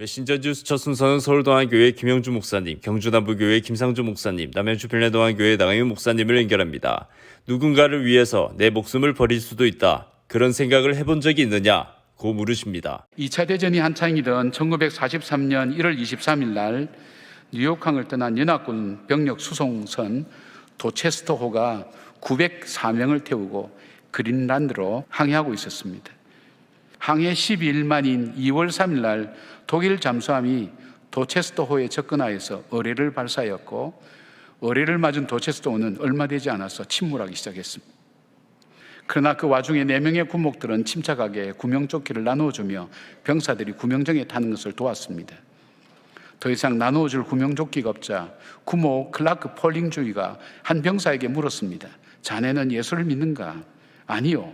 메신저뉴스 첫 순서는 서울동안교회 김영주 목사님, 경주남부교회 김상주 목사님, 남양주 빌레동안교회 나강윤 목사님을 연결합니다. 누군가를 위해서 내 목숨을 버릴 수도 있다. 그런 생각을 해본 적이 있느냐? 고 물으십니다. 2차 대전이 한창이던 1943년 1월 23일 날 뉴욕항을 떠난 연합군 병력 수송선 도체스터호가 904명을 태우고 그린란드로 항해하고 있었습니다. 항해 12일 만인 2월 3일 날 독일 잠수함이 도체스터호에 접근하여서 어뢰를 발사하였고 어뢰를 맞은 도체스터호는 얼마 되지 않아서 침몰하기 시작했습니다. 그러나 그 와중에 4명의 군목들은 침착하게 구명조끼를 나누어주며 병사들이 구명정에 타는 것을 도왔습니다. 더 이상 나누어줄 구명조끼가 없자 군목 클라크 폴링 주의가 한 병사에게 물었습니다. 자네는 예수를 믿는가? 아니요.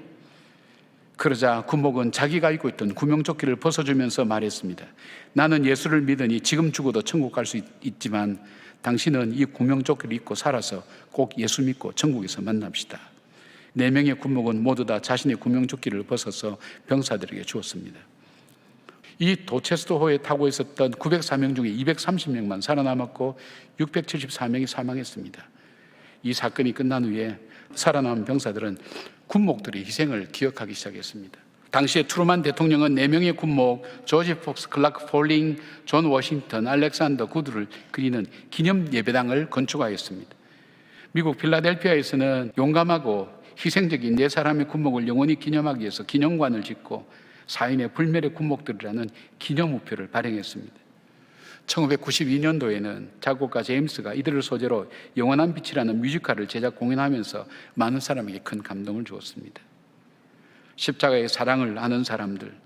그러자 군목은 자기가 입고 있던 구명조끼를 벗어주면서 말했습니다. 나는 예수를 믿으니 지금 죽어도 천국 갈 수 있지만 당신은 이 구명조끼를 입고 살아서 꼭 예수 믿고 천국에서 만납시다. 4명의 군목은 모두 다 자신의 구명조끼를 벗어서 병사들에게 주었습니다. 이 도체스터호에 타고 있었던 904명 중에 230명만 살아남았고 674명이 사망했습니다. 이 사건이 끝난 후에 살아남은 병사들은 군목들의 희생을 기억하기 시작했습니다. 당시에 트루만 대통령은 4명의 군목 조지 폭스, 클라크 폴링, 존 워싱턴, 알렉산더 구드를 그리는 기념 예배당을 건축하였습니다. 미국 필라델피아에서는 용감하고 희생적인 4사람의 군목을 영원히 기념하기 위해서 기념관을 짓고 사인의 불멸의 군목들이라는 기념우표를 발행했습니다. 1992년도에는 작곡가 제임스가 이들을 소재로 영원한 빛이라는 뮤지컬을 제작 공연하면서 많은 사람에게 큰 감동을 주었습니다. 십자가의 사랑을 아는 사람들,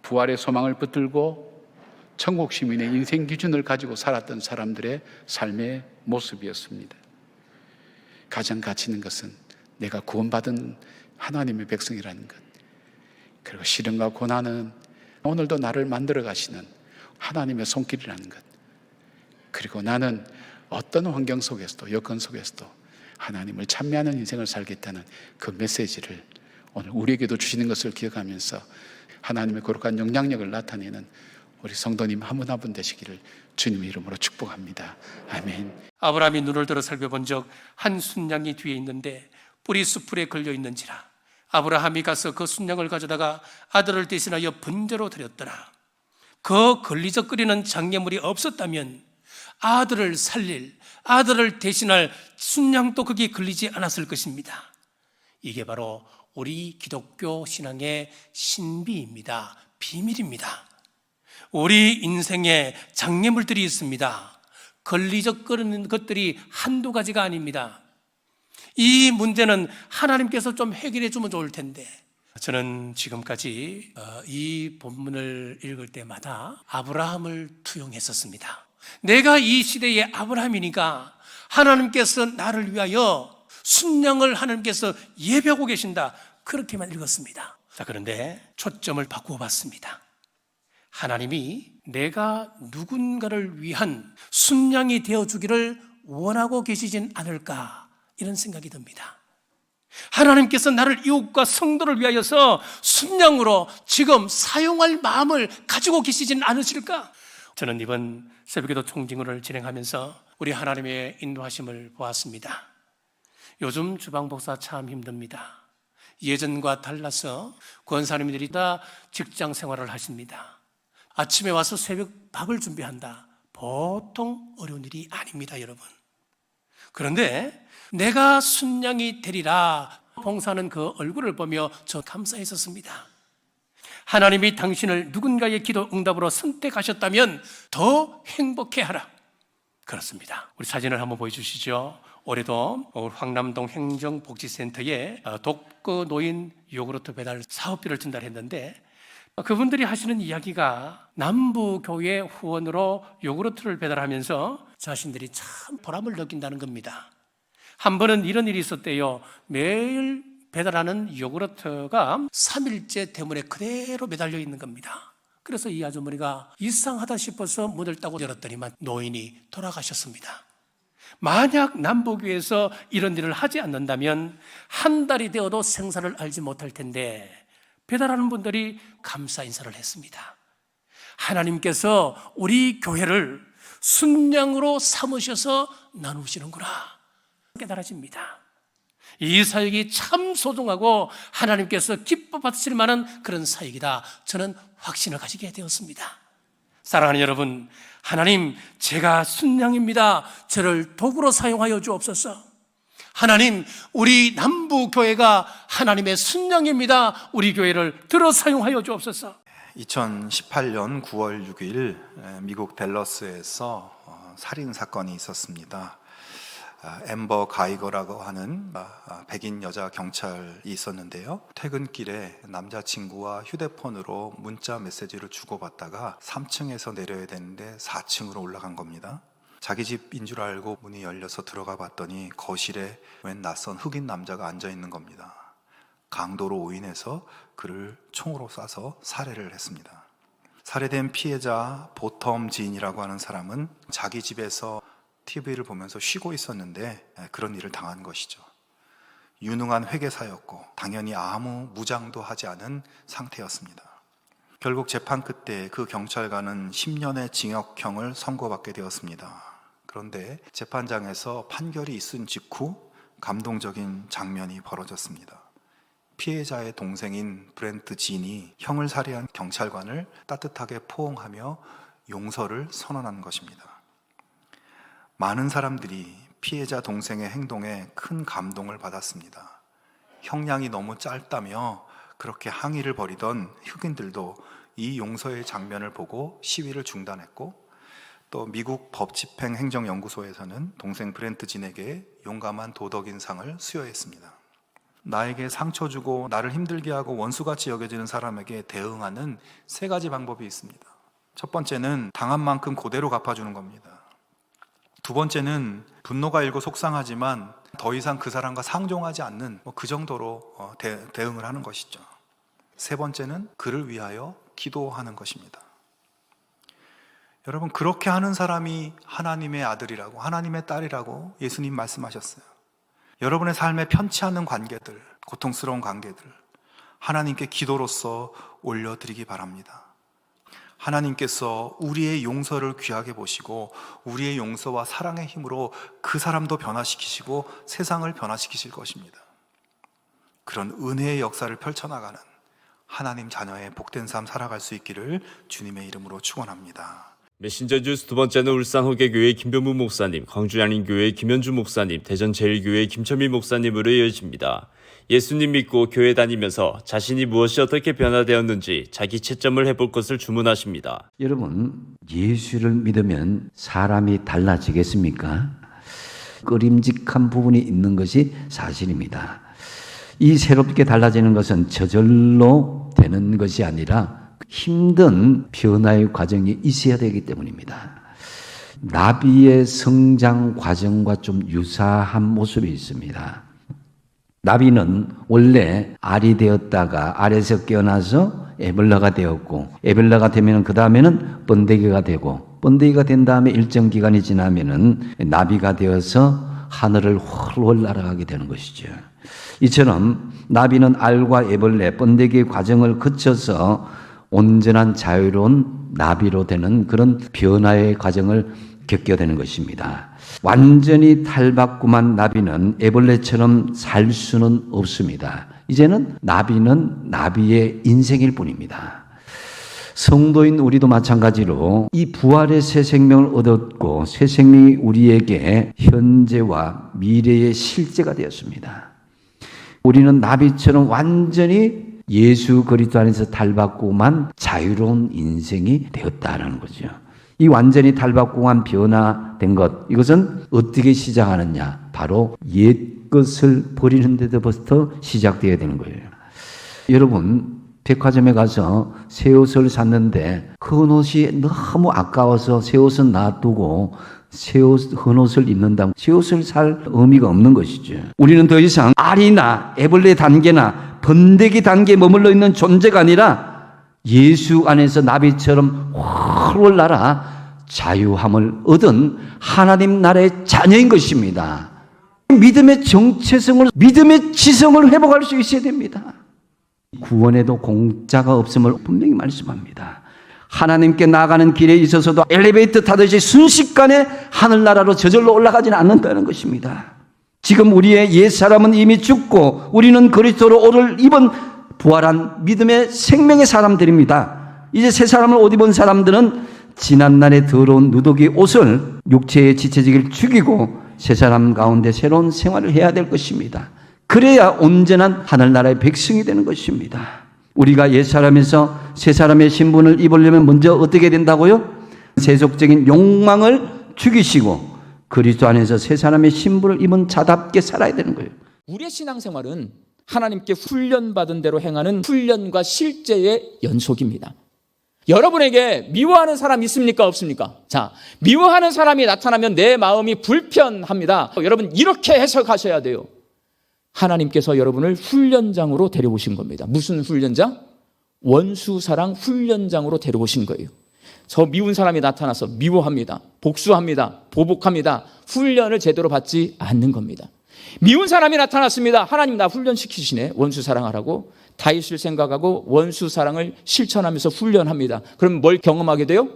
부활의 소망을 붙들고 천국 시민의 인생 기준을 가지고 살았던 사람들의 삶의 모습이었습니다. 가장 가치 있는 것은 내가 구원받은 하나님의 백성이라는 것, 그리고 시련과 고난은 오늘도 나를 만들어 가시는 하나님의 손길이라는 것, 그리고 나는 어떤 환경 속에서도 여건 속에서도 하나님을 찬미하는 인생을 살겠다는 그 메시지를 오늘 우리에게도 주시는 것을 기억하면서 하나님의 거룩한 영향력을 나타내는 우리 성도님 한 분 한 분 되시기를 주님의 이름으로 축복합니다. 아멘. 아브라함이 눈을 들어 살펴본 적 한 순양이 뒤에 있는데 뿌리 수풀에 걸려 있는지라 아브라함이 가서 그 순양을 가져다가 아들을 대신하여 번제로 드렸더라. 그 걸리적거리는 장애물이 없었다면 아들을 살릴, 아들을 대신할 순양도 거기에 걸리지 않았을 것입니다. 이게 바로 우리 기독교 신앙의 신비입니다. 비밀입니다. 우리 인생에 장애물들이 있습니다. 걸리적거리는 것들이 한두 가지가 아닙니다. 이 문제는 하나님께서 좀 해결해 주면 좋을 텐데, 저는 지금까지 이 본문을 읽을 때마다 아브라함을 투영했었습니다. 내가 이 시대의 아브라함이니까 하나님께서 나를 위하여 순양을 하나님께서 예배하고 계신다, 그렇게만 읽었습니다. 자, 그런데 초점을 바꾸어 봤습니다. 하나님이 내가 누군가를 위한 순양이 되어주기를 원하고 계시진 않을까, 이런 생각이 듭니다. 하나님께서 나를 이웃과 성도를 위하여서 순양으로 지금 사용할 마음을 가지고 계시진 않으실까? 저는 이번 새벽기도 총징을 진행하면서 우리 하나님의 인도하심을 보았습니다. 요즘 주방복사 참 힘듭니다. 예전과 달라서 권사님들이 다 직장 생활을 하십니다. 아침에 와서 새벽 밥을 준비한다, 보통 어려운 일이 아닙니다, 여러분. 그런데 내가 순양이 되리라 봉사하는 그 얼굴을 보며 저 감사했었습니다. 하나님이 당신을 누군가의 기도 응답으로 선택하셨다면 더 행복해하라. 그렇습니다. 우리 사진을 한번 보여주시죠. 올해도 황남동 행정복지센터에 독거 노인 요구르트 배달 사업비를 전달했는데, 그분들이 하시는 이야기가 남부교회 후원으로 요구르트를 배달하면서 자신들이 참 보람을 느낀다는 겁니다. 한 번은 이런 일이 있었대요. 매일 배달하는 요구르트가 3일째 대문에 그대로 매달려 있는 겁니다. 그래서 이 아주머니가 이상하다 싶어서 문을 따고 열었더니만 노인이 돌아가셨습니다. 만약 남부교회에서 이런 일을 하지 않는다면 한 달이 되어도 생사를 알지 못할 텐데 배달하는 분들이 감사 인사를 했습니다. 하나님께서 우리 교회를 순양으로 삼으셔서 나누시는구나 깨달아집니다. 이 사역이 참 소중하고 하나님께서 기뻐 받으실 만한 그런 사역이다. 저는 확신을 가지게 되었습니다. 사랑하는 여러분, 하나님, 제가 순양입니다. 저를 도구로 사용하여 주옵소서. 하나님, 우리 남부교회가 하나님의 순양입니다. 우리 교회를 들어 사용하여 주옵소서. 2018년 9월 6일 미국 댈러스에서 살인 사건이 있었습니다. 앰버 가이거라고 하는 백인 여자 경찰이 있었는데요. 퇴근길에 남자친구와 휴대폰으로 문자 메시지를 주고받다가 3층에서 내려야 되는데 4층으로 올라간 겁니다. 자기 집인 줄 알고 문이 열려서 들어가 봤더니 거실에 웬 낯선 흑인 남자가 앉아 있는 겁니다. 강도로 오인해서 그를 총으로 쏴서 살해를 했습니다. 살해된 피해자 보텀 지인이라고 하는 사람은 자기 집에서 TV를 보면서 쉬고 있었는데 그런 일을 당한 것이죠. 유능한 회계사였고 당연히 아무 무장도 하지 않은 상태였습니다. 결국 재판 끝에 그 경찰관은 10년의 징역형을 선고받게 되었습니다. 그런데 재판장에서 판결이 있은 직후 감동적인 장면이 벌어졌습니다. 피해자의 동생인 브렌트 진이 형을 살해한 경찰관을 따뜻하게 포옹하며 용서를 선언한 것입니다. 많은 사람들이 피해자 동생의 행동에 큰 감동을 받았습니다. 형량이 너무 짧다며 그렇게 항의를 벌이던 흑인들도 이 용서의 장면을 보고 시위를 중단했고, 또 미국 법집행행정연구소에서는 동생 브렌트 진에게 용감한 도덕인상을 수여했습니다. 나에게 상처 주고 나를 힘들게 하고 원수같이 여겨지는 사람에게 대응하는 3가지 방법이 있습니다. 첫 번째는 당한 만큼 그대로 갚아주는 겁니다. 두 번째는 분노가 일고 속상하지만 더 이상 그 사람과 상종하지 않는 그 정도로 대응을 하는 것이죠. 세 번째는 그를 위하여 기도하는 것입니다. 여러분, 그렇게 하는 사람이 하나님의 아들이라고, 하나님의 딸이라고 예수님 말씀하셨어요. 여러분의 삶에 편치 않는 관계들, 고통스러운 관계들 하나님께 기도로서 올려드리기 바랍니다. 하나님께서 우리의 용서를 귀하게 보시고 우리의 용서와 사랑의 힘으로 그 사람도 변화시키시고 세상을 변화시키실 것입니다. 그런 은혜의 역사를 펼쳐나가는 하나님 자녀의 복된 삶 살아갈 수 있기를 주님의 이름으로 축원합니다. 메신저 주스 두 번째는 울산 호계교회 김병무 목사님, 광주 양림교회 김현주 목사님, 대전 제일교회 김천미 목사님으로 이어집니다. 예수님 믿고 교회 다니면서 자신이 무엇이 어떻게 변화되었는지 자기 채점을 해볼 것을 주문하십니다. 여러분, 예수를 믿으면 사람이 달라지겠습니까? 끄림직한 부분이 있는 것이 사실입니다. 이 새롭게 달라지는 것은 저절로 되는 것이 아니라 힘든 변화의 과정이 있어야 되기 때문입니다. 나비의 성장 과정과 좀 유사한 모습이 있습니다. 나비는 원래 알이 되었다가 알에서 깨어나서 에벌라가 되었고, 에벌라가 되면 그 다음에는 번데기가 되고, 번데기가 된 다음에 일정 기간이 지나면은 나비가 되어서 하늘을 훨훨 날아가게 되는 것이죠. 이처럼 나비는 알과 애벌레, 번데기의 과정을 거쳐서 온전한 자유로운 나비로 되는 그런 변화의 과정을 겪게 되는 것입니다. 완전히 탈바꿈한 나비는 애벌레처럼 살 수는 없습니다. 이제는 나비는 나비의 인생일 뿐입니다. 성도인 우리도 마찬가지로 이 부활의 새 생명을 얻었고 새 생명이 우리에게 현재와 미래의 실제가 되었습니다. 우리는 나비처럼 완전히 예수 그리스도 안에서 탈바꿈한 자유로운 인생이 되었다는 거죠. 이 완전히 탈바꿈한 변화된 것, 이것은 어떻게 시작하느냐? 바로 옛 것을 버리는 데서부터 시작되어야 되는 거예요. 여러분, 백화점에 가서 새 옷을 샀는데 그 옷이 너무 아까워서 새 옷은 놔두고 새 옷, 헌 옷을 입는다면 새 옷을 살 의미가 없는 것이죠. 우리는 더 이상 알이나 애벌레 단계나 번데기 단계에 머물러 있는 존재가 아니라 예수 안에서 나비처럼 훨훨 날아 자유함을 얻은 하나님 나라의 자녀인 것입니다. 믿음의 정체성을, 믿음의 지성을 회복할 수 있어야 됩니다. 구원에도 공짜가 없음을 분명히 말씀합니다. 하나님께 나아가는 길에 있어서도 엘리베이터 타듯이 순식간에 하늘나라로 저절로 올라가지는 않는다는 것입니다. 지금 우리의 옛사람은 이미 죽고 우리는 그리스도로 오를 입은 부활한 믿음의 생명의 사람들입니다. 이제 새 사람을 옷 입은 사람들은 지난날의 더러운 누더기 옷을 육체의 지체지기를 죽이고 새 사람 가운데 새로운 생활을 해야 될 것입니다. 그래야 온전한 하늘나라의 백성이 되는 것입니다. 우리가 옛사람에서 새사람의 신분을 입으려면 먼저 어떻게 된다고요? 세속적인 욕망을 죽이시고 그리스도 안에서 새사람의 신분을 입은 자답게 살아야 되는 거예요. 우리의 신앙생활은 하나님께 훈련받은 대로 행하는 훈련과 실제의 연속입니다. 여러분에게 미워하는 사람 있습니까? 없습니까? 자, 미워하는 사람이 나타나면 내 마음이 불편합니다. 여러분 이렇게 해석하셔야 돼요. 하나님께서 여러분을 훈련장으로 데려오신 겁니다. 무슨 훈련장? 원수사랑 훈련장으로 데려오신 거예요. 저 미운 사람이 나타나서 미워합니다. 복수합니다. 보복합니다. 훈련을 제대로 받지 않는 겁니다. 미운 사람이 나타났습니다. 하나님 나 훈련시키시네. 원수사랑하라고. 다윗을 생각하고 원수사랑을 실천하면서 훈련합니다. 그럼 뭘 경험하게 돼요?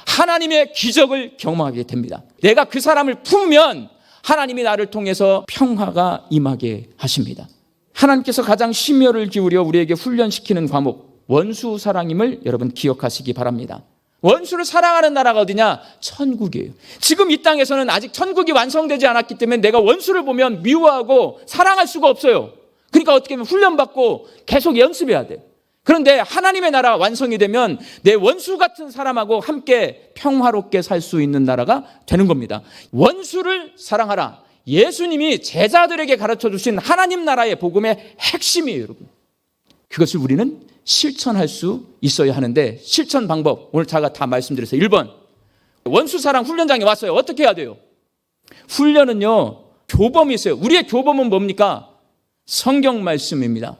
하나님의 기적을 경험하게 됩니다. 내가 그 사람을 품으면 하나님이 나를 통해서 평화가 임하게 하십니다. 하나님께서 가장 심혈을 기울여 우리에게 훈련시키는 과목 원수 사랑임을 여러분 기억하시기 바랍니다. 원수를 사랑하는 나라가 어디냐? 천국이에요. 지금 이 땅에서는 아직 천국이 완성되지 않았기 때문에 내가 원수를 보면 미워하고 사랑할 수가 없어요. 그러니까 어떻게 하면 훈련받고 계속 연습해야 돼. 그런데 하나님의 나라가 완성이 되면 내 원수 같은 사람하고 함께 평화롭게 살 수 있는 나라가 되는 겁니다. 원수를 사랑하라. 예수님이 제자들에게 가르쳐 주신 하나님 나라의 복음의 핵심이에요, 여러분. 그것을 우리는 실천할 수 있어야 하는데 실천 방법 오늘 제가 다 말씀드렸어요. 1번 원수 사랑 훈련장에 왔어요. 어떻게 해야 돼요? 훈련은요 교범이 있어요. 우리의 교범은 뭡니까? 성경 말씀입니다.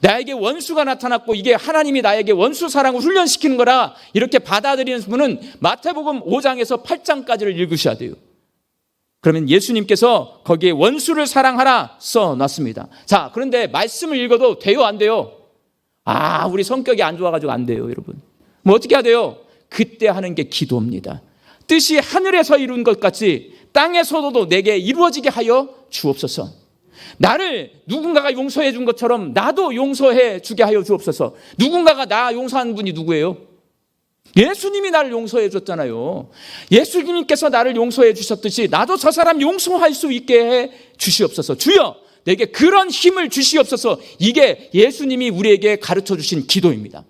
나에게 원수가 나타났고 이게 하나님이 나에게 원수 사랑을 훈련시키는 거라 이렇게 받아들이는 분은 마태복음 5장에서 8장까지를 읽으셔야 돼요. 그러면 예수님께서 거기에 원수를 사랑하라 써놨습니다. 자, 그런데 말씀을 읽어도 돼요, 안 돼요? 우리 성격이 안 좋아가지고 안 돼요, 여러분. 뭐 어떻게 해야 돼요? 그때 하는 게 기도입니다. 뜻이 하늘에서 이룬 것 같이 땅에서도 내게 이루어지게 하여 주옵소서. 나를 누군가가 용서해 준 것처럼 나도 용서해 주게 하여 주옵소서. 누군가가 나 용서한 분이 누구예요? 예수님이 나를 용서해 줬잖아요. 예수님께서 나를 용서해 주셨듯이 나도 저 사람 용서할 수 있게 해 주시옵소서. 주여 내게 그런 힘을 주시옵소서. 이게 예수님이 우리에게 가르쳐 주신 기도입니다.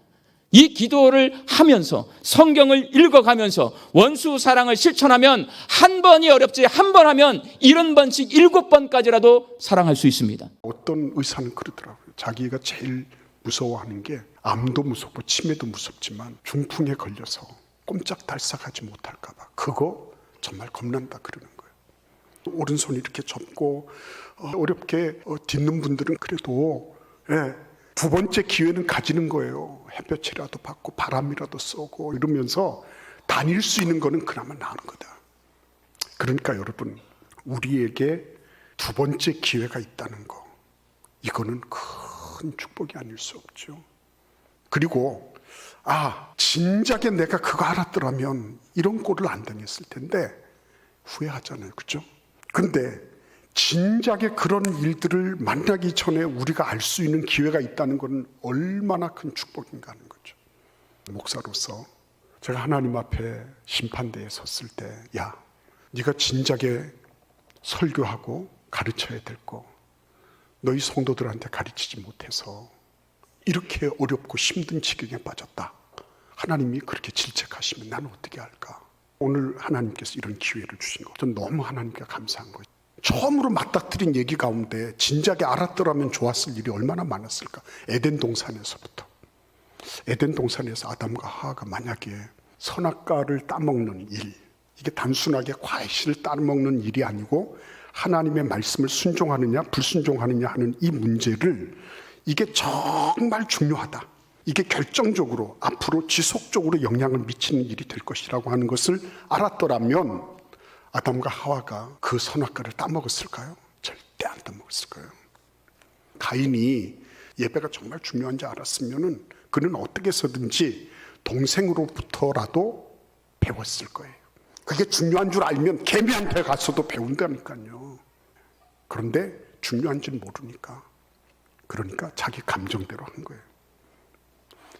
이 기도를 하면서 성경을 읽어가면서 원수 사랑을 실천하면 한 번이 어렵지 한 번 하면 70번씩 7번까지라도 사랑할 수 있습니다. 어떤 의사는 그러더라고요. 자기가 제일 무서워하는 게 암도 무섭고 치매도 무섭지만 중풍에 걸려서 꼼짝달싹하지 못할까 봐 그거 정말 겁난다 그러는 거예요. 오른손 이렇게 접고 어렵게 딛는 분들은 그래도 두 번째 기회는 가지는 거예요. 햇볕이라도 받고 바람이라도 쏘고 이러면서 다닐 수 있는 거는 그나마 나은 거다. 그러니까 여러분 우리에게 두 번째 기회가 있다는 거 이거는 큰 축복이 아닐 수 없죠. 그리고 진작에 내가 그거 알았더라면 이런 꼴을 안 당했을 텐데 후회하잖아요. 그렇죠? 근데 진작에 그런 일들을 만나기 전에 우리가 알 수 있는 기회가 있다는 건 얼마나 큰 축복인가 하는 거죠. 목사로서 제가 하나님 앞에 심판대에 섰을 때 네가 진작에 설교하고 가르쳐야 될 거 너희 성도들한테 가르치지 못해서 이렇게 어렵고 힘든 지경에 빠졌다. 하나님이 그렇게 질책하시면 나는 어떻게 할까? 오늘 하나님께서 이런 기회를 주신 거 전 너무 하나님께 감사한 거예요. 처음으로 맞닥뜨린 얘기 가운데 진작에 알았더라면 좋았을 일이 얼마나 많았을까. 에덴 동산에서부터. 에덴 동산에서 아담과 하와가 만약에 선악과를 따먹는 일, 이게 단순하게 과실을 따먹는 일이 아니고 하나님의 말씀을 순종하느냐 불순종하느냐 하는 이 문제를 이게 정말 중요하다. 이게 결정적으로 앞으로 지속적으로 영향을 미치는 일이 될 것이라고 하는 것을 알았더라면 아담과 하와가 그 선악과를 따먹었을까요? 절대 안 따먹었을 거예요. 가인이 예배가 정말 중요한지 알았으면은 그는 어떻게 해서든지 동생으로부터라도 배웠을 거예요. 그게 중요한 줄 알면 개미한테 가서도 배운다니까요. 그런데 중요한 줄 모르니까, 그러니까 자기 감정대로 한 거예요.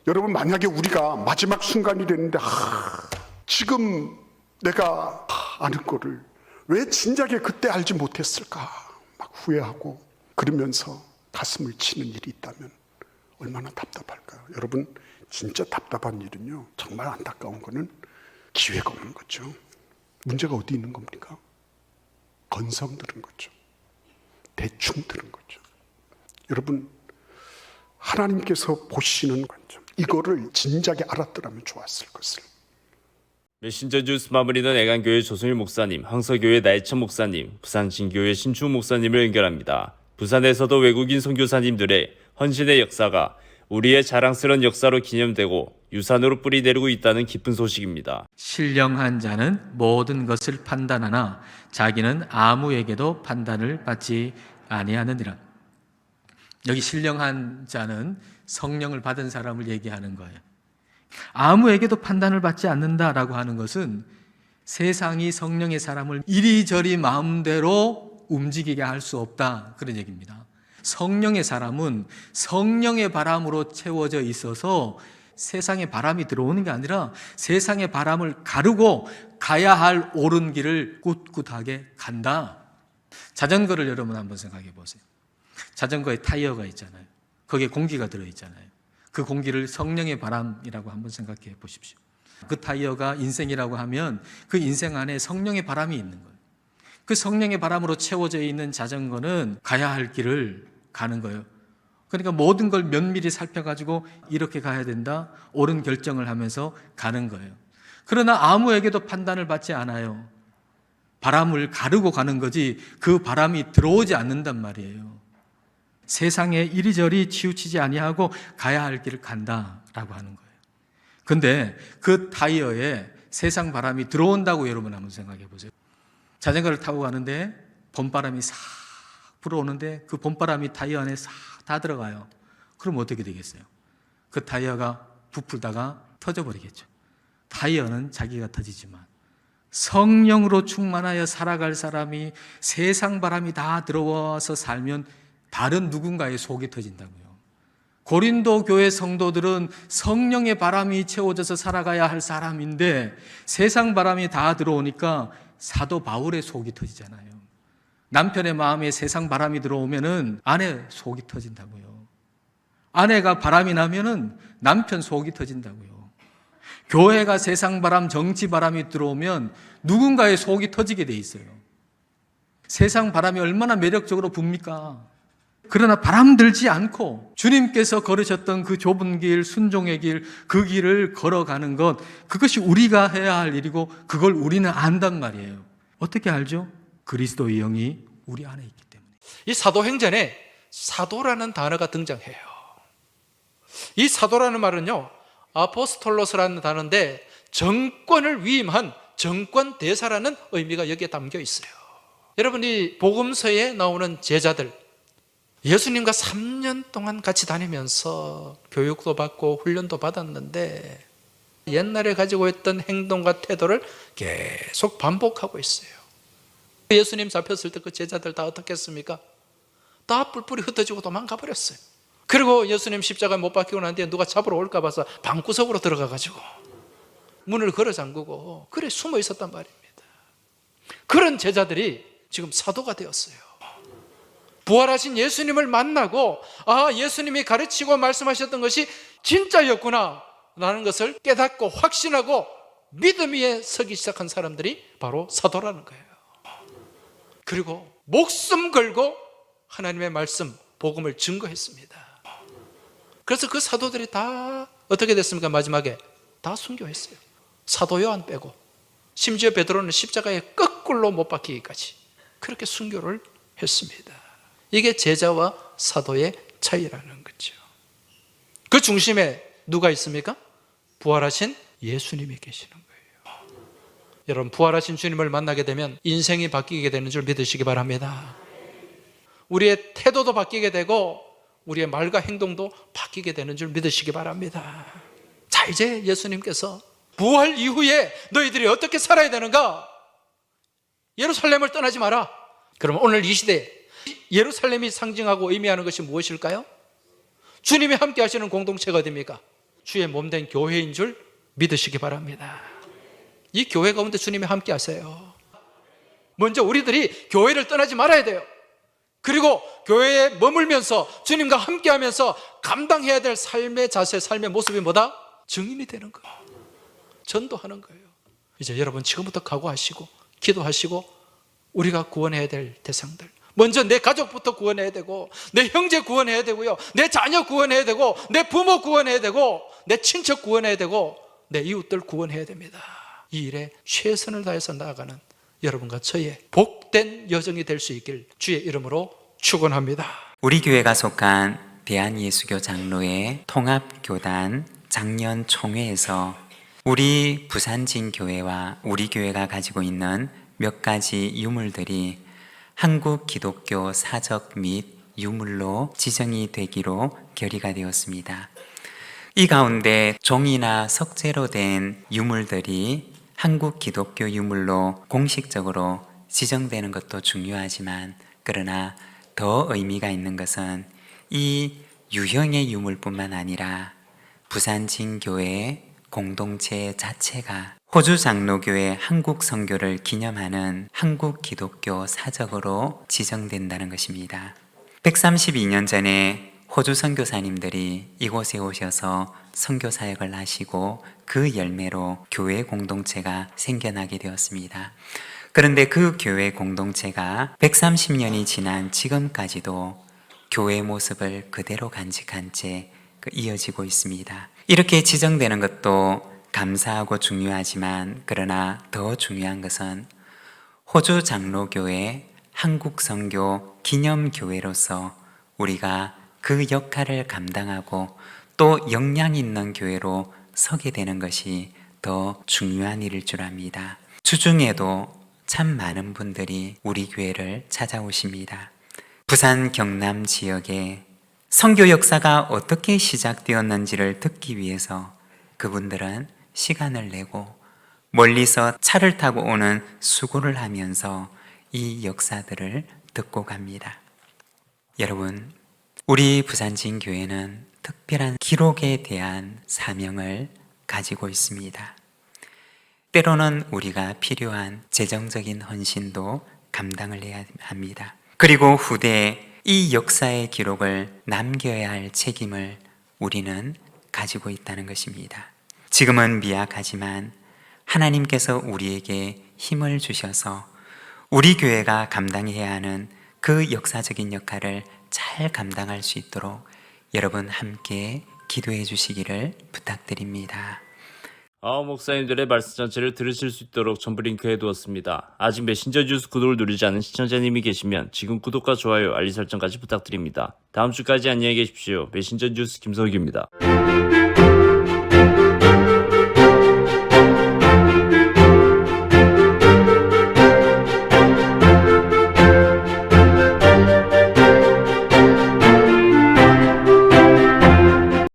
여러분, 만약에 우리가 마지막 순간이 됐는데 지금 내가 아는 거를 왜 진작에 그때 알지 못했을까 막 후회하고 그러면서 가슴을 치는 일이 있다면 얼마나 답답할까요? 여러분, 진짜 답답한 일은요, 정말 안타까운 거는 기회가 없는 거죠. 문제가 어디 있는 겁니까? 건성 들은 거죠. 대충 들은 거죠. 여러분, 하나님께서 보시는 관점, 이거를 진작에 알았더라면 좋았을 것을. 메신저 주스 마무리는 애간교회 조성일 목사님, 황서교회 나혜천 목사님, 부산 진교회 신충 목사님을 연결합니다. 부산에서도 외국인 선교사님들의 헌신의 역사가 우리의 자랑스러운 역사로 기념되고 유산으로 뿌리 내리고 있다는 기쁜 소식입니다. 신령한 자는 모든 것을 판단하나 자기는 아무에게도 판단을 받지 아니하느니라. 여기 신령한 자는 성령을 받은 사람을 얘기하는 거예요. 아무에게도 판단을 받지 않는다라고 하는 것은 세상이 성령의 사람을 이리저리 마음대로 움직이게 할 수 없다, 그런 얘기입니다. 성령의 사람은 성령의 바람으로 채워져 있어서 세상의 바람이 들어오는 게 아니라 세상의 바람을 가르고 가야 할 옳은 길을 꿋꿋하게 간다. 자전거를 여러분 한번 생각해 보세요. 자전거에 타이어가 있잖아요. 거기에 공기가 들어있잖아요. 그 공기를 성령의 바람이라고 한번 생각해 보십시오. 그 타이어가 인생이라고 하면 그 인생 안에 성령의 바람이 있는 거예요. 그 성령의 바람으로 채워져 있는 자전거는 가야 할 길을 가는 거예요. 그러니까 모든 걸 면밀히 살펴가지고 이렇게 가야 된다, 옳은 결정을 하면서 가는 거예요. 그러나 아무에게도 판단을 받지 않아요. 바람을 가르고 가는 거지 그 바람이 들어오지 않는단 말이에요. 세상에 이리저리 치우치지 아니하고 가야 할 길을 간다라고 하는 거예요. 근데 그 타이어에 세상 바람이 들어온다고 여러분 한번 생각해 보세요. 자전거를 타고 가는데 봄바람이 싹 불어오는데 그 봄바람이 타이어 안에 싹 다 들어가요. 그럼 어떻게 되겠어요? 그 타이어가 부풀다가 터져버리겠죠. 타이어는 자기가 터지지만 성령으로 충만하여 살아갈 사람이 세상 바람이 다 들어와서 살면 다른 누군가의 속이 터진다고요. 고린도 교회 성도들은 성령의 바람이 채워져서 살아가야 할 사람인데 세상 바람이 다 들어오니까 사도 바울의 속이 터지잖아요. 남편의 마음에 세상 바람이 들어오면은 아내 속이 터진다고요. 아내가 바람이 나면은 남편 속이 터진다고요. 교회가 세상 바람, 정치 바람이 들어오면 누군가의 속이 터지게 돼 있어요. 세상 바람이 얼마나 매력적으로 붑니까? 그러나 바람 들지 않고 주님께서 걸으셨던 그 좁은 길, 순종의 길, 그 길을 걸어가는 것, 그것이 우리가 해야 할 일이고 그걸 우리는 안단 말이에요. 어떻게 알죠? 그리스도의 영이 우리 안에 있기 때문에. 이 사도행전에 사도라는 단어가 등장해요. 이 사도라는 말은요, 아포스톨로스라는 단어인데 정권을 위임한 정권 대사라는 의미가 여기에 담겨 있어요. 여러분, 이 복음서에 나오는 제자들, 예수님과 3년 동안 같이 다니면서 교육도 받고 훈련도 받았는데 옛날에 가지고 있던 행동과 태도를 계속 반복하고 있어요. 예수님 잡혔을 때 그 제자들 다 어떻게 했습니까? 다 뿔뿔이 흩어지고 도망가 버렸어요. 그리고 예수님 십자가에 못 박히고 난 뒤에 누가 잡으러 올까 봐서 방구석으로 들어가가지고 문을 걸어 잠그고 그래 숨어 있었단 말입니다. 그런 제자들이 지금 사도가 되었어요. 부활하신 예수님을 만나고 예수님이 가르치고 말씀하셨던 것이 진짜였구나 라는 것을 깨닫고 확신하고 믿음 위에 서기 시작한 사람들이 바로 사도라는 거예요. 그리고 목숨 걸고 하나님의 말씀, 복음을 증거했습니다. 그래서 그 사도들이 다 어떻게 됐습니까? 마지막에 다 순교했어요. 사도 요한 빼고. 심지어 베드로는 십자가에 거꾸로 못 박히기까지 그렇게 순교를 했습니다. 이게 제자와 사도의 차이라는 거죠. 그 중심에 누가 있습니까? 부활하신 예수님이 계시는 거예요. 여러분, 부활하신 주님을 만나게 되면 인생이 바뀌게 되는 줄 믿으시기 바랍니다. 우리의 태도도 바뀌게 되고 우리의 말과 행동도 바뀌게 되는 줄 믿으시기 바랍니다. 자, 이제 예수님께서 부활 이후에 너희들이 어떻게 살아야 되는가? 예루살렘을 떠나지 마라. 그러면 오늘 이 시대에 예루살렘이 상징하고 의미하는 것이 무엇일까요? 주님이 함께 하시는 공동체가 어디입니까? 주의 몸된 교회인 줄 믿으시기 바랍니다. 이 교회 가운데 주님이 함께 하세요. 먼저 우리들이 교회를 떠나지 말아야 돼요. 그리고 교회에 머물면서 주님과 함께 하면서 감당해야 될 삶의 자세, 삶의 모습이 뭐다? 증인이 되는 거예요. 전도하는 거예요. 이제 여러분 지금부터 각오하시고 기도하시고 우리가 구원해야 될 대상들, 먼저 내 가족부터 구원해야 되고, 내 형제 구원해야 되고요, 내 자녀 구원해야 되고, 내 부모 구원해야 되고, 내 친척 구원해야 되고, 내 이웃들 구원해야 됩니다. 이 일에 최선을 다해서 나아가는 여러분과 저의 복된 여정이 될 수 있길 주의 이름으로 축원합니다. 우리 교회가 속한 대한예수교 장로회 통합교단 작년 총회에서 우리 부산진교회와 우리 교회가 가지고 있는 몇 가지 유물들이 한국 기독교 사적 및 유물로 지정이 되기로 결의가 되었습니다. 이 가운데 종이나 석재로 된 유물들이 한국 기독교 유물로 공식적으로 지정되는 것도 중요하지만, 그러나 더 의미가 있는 것은 이 유형의 유물뿐만 아니라 부산진교회 공동체 자체가 호주 장로교회 한국 선교를 기념하는 한국 기독교 사적으로 지정된다는 것입니다. 132년 전에 호주 선교사님들이 이곳에 오셔서 선교 사역을 하시고 그 열매로 교회 공동체가 생겨나게 되었습니다. 그런데 그 교회 공동체가 130년이 지난 지금까지도 교회 모습을 그대로 간직한 채 이어지고 있습니다. 이렇게 지정되는 것도 감사하고 중요하지만, 그러나 더 중요한 것은 호주 장로교회 한국 선교 기념교회로서 우리가 그 역할을 감당하고 또 역량 있는 교회로 서게 되는 것이 더 중요한 일일 줄 압니다. 주중에도 참 많은 분들이 우리 교회를 찾아오십니다. 부산 경남 지역에 선교 역사가 어떻게 시작되었는지를 듣기 위해서 그분들은 시간을 내고 멀리서 차를 타고 오는 수고를 하면서 이 역사들을 듣고 갑니다. 여러분, 우리 부산진교회는 특별한 기록에 대한 사명을 가지고 있습니다. 때로는 우리가 필요한 재정적인 헌신도 감당을 해야 합니다. 그리고 후대에 이 역사의 기록을 남겨야 할 책임을 우리는 가지고 있다는 것입니다. 지금은 미약하지만 하나님께서 우리에게 힘을 주셔서 우리 교회가 감당해야 하는 그 역사적인 역할을 잘 감당할 수 있도록 여러분 함께 기도해 주시기를 부탁드립니다. 목사님들의 말씀 전체를 들으실 수 있도록 전부 링크해 두었습니다. 아직 메신저 뉴스 구독을 누르지 않은 시청자님이 계시면 지금 구독과 좋아요, 알림 설정까지 부탁드립니다. 다음 주까지 안녕히 계십시오. 메신저 뉴스 김석규입니다.